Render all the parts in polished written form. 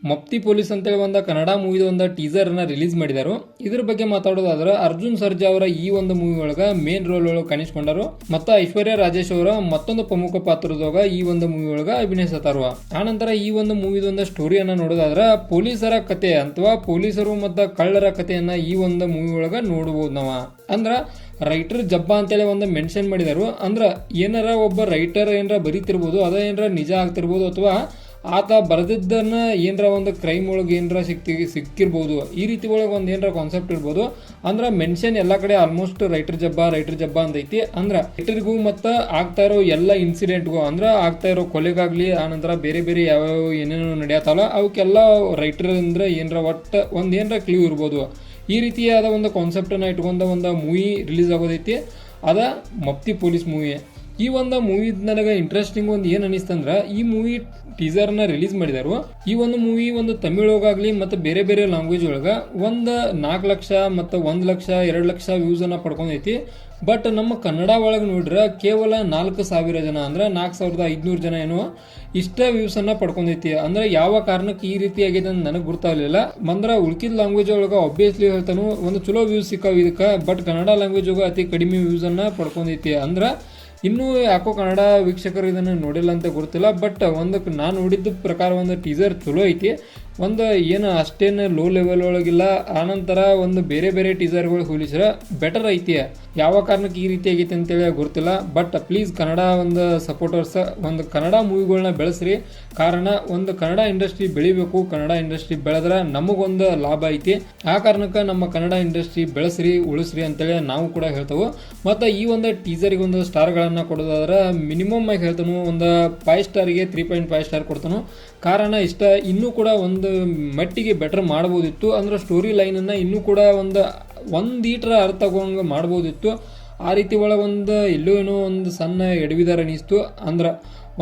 ಮಪ್ತಿ police ಅಂತೇಳಿ ಒಂದು ಕನ್ನಡ ಮೂವಿದ ಒಂದು ಟೀಸರ್ ನ ರಿಲೀಸ್ ಮಾಡಿದಾರು. ಇದ್ರ ಬಗ್ಗೆ ಮಾತಾಡೋದಾದ್ರೆ ಅರ್ಜುನ್ ಸರ್ಜಾ ಅವರ ಈ ಒಂದು ಮೂವಿ ಒಳಗ ಮೇನ್ ರೋಲ್ ಒಳಗೆ ಕಾಣಿಸ್ಕೊಂಡರು ಮತ್ತು ಐಶ್ವರ್ಯ ರಾಜೇಶ್ ಅವರ ಮತ್ತೊಂದು ಪ್ರಮುಖ ಪಾತ್ರದಾಗ ಈ ಒಂದು ಮೂವಿ ಒಳಗ ಅಭಿನಯಿಸತಾರ. ಆನಂತರ ಈ ಒಂದು ಮೂವಿದ ಒಂದು ಸ್ಟೋರಿಯನ್ನ ನೋಡೋದಾದ್ರೆ ಪೊಲೀಸರ ಕತೆ ಅಥವಾ ಪೊಲೀಸರು ಮತ್ತು ಕಳ್ಳರ ಕಥೆಯನ್ನ ಈ ಒಂದು ಮೂವಿ ಒಳಗ ನೋಡಬಹುದು ನಾವು. ಅಂದ್ರ ರೈಟರ್ ಜಬ್ಬಾ ಅಂತೇಳಿ ಒಂದು ಮೆನ್ಷನ್ ಮಾಡಿದಾರು. ಅಂದ್ರ ಏನಾರ ಒಬ್ಬ ರೈಟರ್ ಏನಾರ ಬರೀತಿರ್ಬೋದು, ಅದ ಏನಾರ ನಿಜ ಆಗ್ತಿರ್ಬೋದು, ಅಥವಾ ಆತ ಬರೆದಿದ್ದನ್ನ ಏನರ ಒಂದು ಕ್ರೈಮ್ ಒಳಗೆ ಏನರ ಸಿಕ್ಕಿರ್ಬೋದು. ಈ ರೀತಿ ಒಳಗೆ ಒಂದು ಏನರ ಕಾನ್ಸೆಪ್ಟ್ ಇರ್ಬೋದು. ಅಂದ್ರೆ ಮೆನ್ಷನ್ ಎಲ್ಲ ಕಡೆ ಆಲ್ಮೋಸ್ಟ್ ರೈಟರ್ ಜಬ್ಬಾ ಅಂತ ಐತಿ. ಅಂದ್ರೆ ರೈಟರ್ಗೂ ಮತ್ತು ಆಗ್ತಾ ಇರೋ ಎಲ್ಲ ಇನ್ಸಿಡೆಂಟ್ಗೂ, ಅಂದ್ರೆ ಆಗ್ತಾ ಇರೋ ಕೊಲೆಗಾಗ್ಲಿ, ಆನಂತರ ಬೇರೆ ಬೇರೆ ಯಾವ್ಯಾವ ಏನೇನು ನಡೆಯತ್ತಲ್ಲ ಅವಕ್ಕೆಲ್ಲ ರೈಟರ್ ಅಂದ್ರೆ ಏನರ ಒಟ್ಟು ಒಂದು ಏನರ ಕ್ಲೂ ಇರ್ಬೋದು. ಈ ರೀತಿಯಾದ ಒಂದು ಕಾನ್ಸೆಪ್ಟನ್ನು ಇಟ್ಕೊಂಡ ಒಂದು ಮೂವಿ ರಿಲೀಸ್ ಆಗೋದೈತಿ. ಅದ ಮಪ್ತಿ ಪೊಲೀಸ್ ಮೂವಿ. ಈ ಒಂದು ಮೂವಿ ನನಗೆ ಇಂಟ್ರೆಸ್ಟಿಂಗ್ ಒಂದು ಏನು ಅನಿಸ್ತಂದ್ರೆ, ಈ ಮೂವಿ ಟೀಸರ್ನ ರಿಲೀಸ್ ಮಾಡಿದಾರು. ಈ ಒಂದು ಮೂವಿ ಒಂದು ತಮಿಳ್ ಒಳಗಾಗ್ಲಿ ಮತ್ತು ಬೇರೆ ಬೇರೆ ಲ್ಯಾಂಗ್ವೇಜ್ ಒಳಗೆ ಒಂದು 4 ಲಕ್ಷ ಮತ್ತು 1 ಲಕ್ಷ 2 ಲಕ್ಷ ವ್ಯೂಸ್ ಅನ್ನ ಪಡ್ಕೊಂಡೈತಿ. ಬಟ್ ನಮ್ಮ ಕನ್ನಡ ಒಳಗೆ ನೋಡ್ರೆ ಕೇವಲ 4,000 ಜನ, ಅಂದ್ರೆ 4,500 ಜನ ಏನೋ ಇಷ್ಟ ವ್ಯೂಸ್ ಅನ್ನ ಪಡ್ಕೊಂಡೈತಿ. ಅಂದ್ರೆ ಯಾವ ಕಾರಣಕ್ಕೆ ಈ ರೀತಿ ಆಗಿದೆ ಅಂತ ನನಗೆ ಗೊತ್ತಾಗಲಿಲ್ಲ. ಅಂದ್ರೆ ಉಳ್ಕಿದ ಲ್ಯಾಂಗ್ವೇಜ್ ಒಳಗೆ ಆಬ್ವಿಯಸ್ಲಿ ಹೇಳ್ತಾನು ಒಂದು ಚಲೋ ವ್ಯೂಸ್ ಸಿಕ್ಕಾವ ಇದಕ್ಕೆ, ಬಟ್ ಕನ್ನಡ ಲ್ಯಾಂಗ್ವೇಜ್ ಒಳಗೆ ಅತಿ ಕಡಿಮೆ ವ್ಯೂಸ್ ಅನ್ನ ಪಡ್ಕೊಂಡೈತಿ. ಅಂದ್ರೆ ಇನ್ನೂ ಯಾಕೋ ಕನ್ನಡ ವೀಕ್ಷಕರು ಇದನ್ನು ನೋಡಿಲ್ಲ ಅಂತ ಗೊತ್ತಿಲ್ಲ. ಬಟ್ ಒಂದು ನಾನು ನೋಡಿದ್ದ ಪ್ರಕಾರ ಒಂದು ಟೀಸರ್ ಚಲೋ ಐತಿ. ಒಂದು ಏನು ಅಷ್ಟೇನು ಲೋ ಲೆವೆಲ್ ಒಳಗಿಲ್ಲ. ಆನಂತರ ಒಂದು ಬೇರೆ ಬೇರೆ ಟೀಸರ್ಗಳು ಹೋಲಿಸಿದ್ರೆ ಬೆಟರ್ ಐತಿ. ಯಾವ ಕಾರಣಕ್ಕೆ ಈ ರೀತಿ ಆಗೈತೆ ಅಂತೇಳಿ ಗೊತ್ತಿಲ್ಲ. ಬಟ್ ಪ್ಲೀಸ್ ಕನ್ನಡ ಒಂದು ಸಪೋರ್ಟರ್ಸ್ ಒಂದು ಕನ್ನಡ ಮೂವಿಗಳನ್ನ ಬೆಳೆಸ್ರಿ. ಕಾರಣ ಒಂದು ಕನ್ನಡ ಇಂಡಸ್ಟ್ರಿ ಬೆಳಿಬೇಕು. ಕನ್ನಡ ಇಂಡಸ್ಟ್ರಿ ಬೆಳೆದ್ರೆ ನಮಗೊಂದು ಲಾಭ ಐತಿ. ಆ ಕಾರಣಕ್ಕೆ ನಮ್ಮ ಕನ್ನಡ ಇಂಡಸ್ಟ್ರಿ ಬೆಳೆಸ್ರಿ, ಉಳಿಸ್ರಿ ಅಂತೇಳಿ ನಾವು ಕೂಡ ಹೇಳ್ತೇವೆ. ಮತ್ತು ಈ ಒಂದು ಟೀಸರಿಗೆ ಒಂದು ಸ್ಟಾರ್ಗಳನ್ನು ಕೊಡೋದಾದ್ರೆ ಮಿನಿಮಮ್ ಆಗಿ ಹೇಳ್ತಾನು ಒಂದು 5 ಸ್ಟಾರಿಗೆ 3.5 ಸ್ಟಾರ್ ಕೊಡ್ತಾನು. ಕಾರಣ ಇಷ್ಟ ಇನ್ನೂ ಕೂಡ ಒಂದು ಮಟ್ಟಿಗೆ ಬೆಟರ್ ಮಾಡ್ಬೋದಿತ್ತು. ಅಂದ್ರೆ ಸ್ಟೋರಿ ಲೈನನ್ನು ಇನ್ನೂ ಕೂಡ ಒಂದೀಟರ ಅರ್ಥ ಆಗೋಂಗೆ ಮಾಡ್ಬೋದಿತ್ತು. ಆ ರೀತಿ ಒಳಗೆ ಒಂದು ಎಲ್ಲೋ ಏನೋ ಒಂದು ಸಣ್ಣ ಎಡವಿದಾರ ಅನಿಸ್ತು. ಅಂದ್ರೆ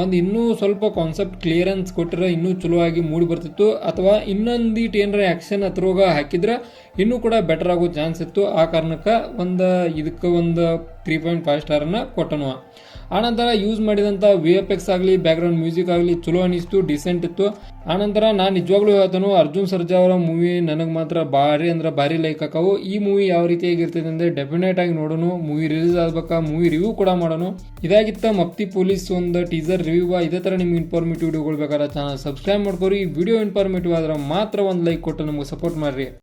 ಒಂದು ಇನ್ನೂ ಸ್ವಲ್ಪ ಕಾನ್ಸೆಪ್ಟ್ ಕ್ಲಿಯರೆನ್ಸ್ ಕೊಟ್ಟರೆ ಇನ್ನೂ ಚಲೋ ಆಗಿ ಮೂಡಿ ಬರ್ತಿತ್ತು. ಅಥವಾ ಇನ್ನೊಂದೀಟ್ ಏನರ ಆ್ಯಕ್ಷನ್ ಹತ್ರೋಗ ಹಾಕಿದ್ರೆ ಇನ್ನೂ ಕೂಡ ಬೆಟರ್ ಆಗೋ ಚಾನ್ಸ್ ಇತ್ತು. ಆ ಕಾರಣಕ್ಕೆ ಇದಕ್ಕೆ ಒಂದು 3.5 ಸ್ಟಾರನ್ನು ಕೊಟ್ಟನು. ಆನಂತರ ಯೂಸ್ ಮಾಡಿದಂಥ VFX ಆಗಲಿ ಬ್ಯಾಕ್ಗ್ರೌಂಡ್ ಮ್ಯೂಸಿಕ್ ಆಗಲಿ ಚಲೋ ಅನಿಸ್ತು, ಡಿಸೆಂಟ್ ಇತ್ತು. ಆನಂತರ ನಾನು ನಿಜವಾಗ್ಲೂ ಹೇಳ್ತಾನು ಅರ್ಜುನ್ ಸರ್ಜಾ ಅವರ ಮೂವಿ ನನಗೆ ಮಾತ್ರ ಭಾರಿ ಲೈಕ್ ಆಕಾವು. ಈ ಮೂವಿ ಯಾವ ರೀತಿಯಾಗಿರ್ತದೆ ಅಂದರೆ ಡೆಫಿನೆಟ್ ಆಗಿ ನೋಡೋಣ. ಮೂವಿ ರಿಲೀಸ್ ಆಗ್ಬೇಕಾ, ಮೂವಿ ರಿವ್ಯೂ ಕೂಡ ಮಾಡೋಣ. ಇದಾಗಿತ್ತ ಮಪ್ತಿ ಪೊಲೀಸ್ ಒಂದು ಟೀಸರ್ ರಿವ್ಯೂ. ಇದೇ ಥರ ನಿಮ್ಗೆ ಇನ್ಫಾರ್ಮೇಟಿವ್ ವಿಡಿಯೋಗಳು ಬೇಕಾದ್ರೆ ಚಾನಲ್ ಸಬ್ಸ್ಕ್ರೈಬ್ ಮಾಡ್ಕೊರಿ. ವಿಡಿಯೋ ಇನ್ಫಾರ್ಮೇಟಿವ್ ಆದ್ರೆ ಮಾತ್ರ ಒಂದು ಲೈಕ್ ಕೊಟ್ಟು ನಮಗೆ ಸಪೋರ್ಟ್ ಮಾಡಿರಿ.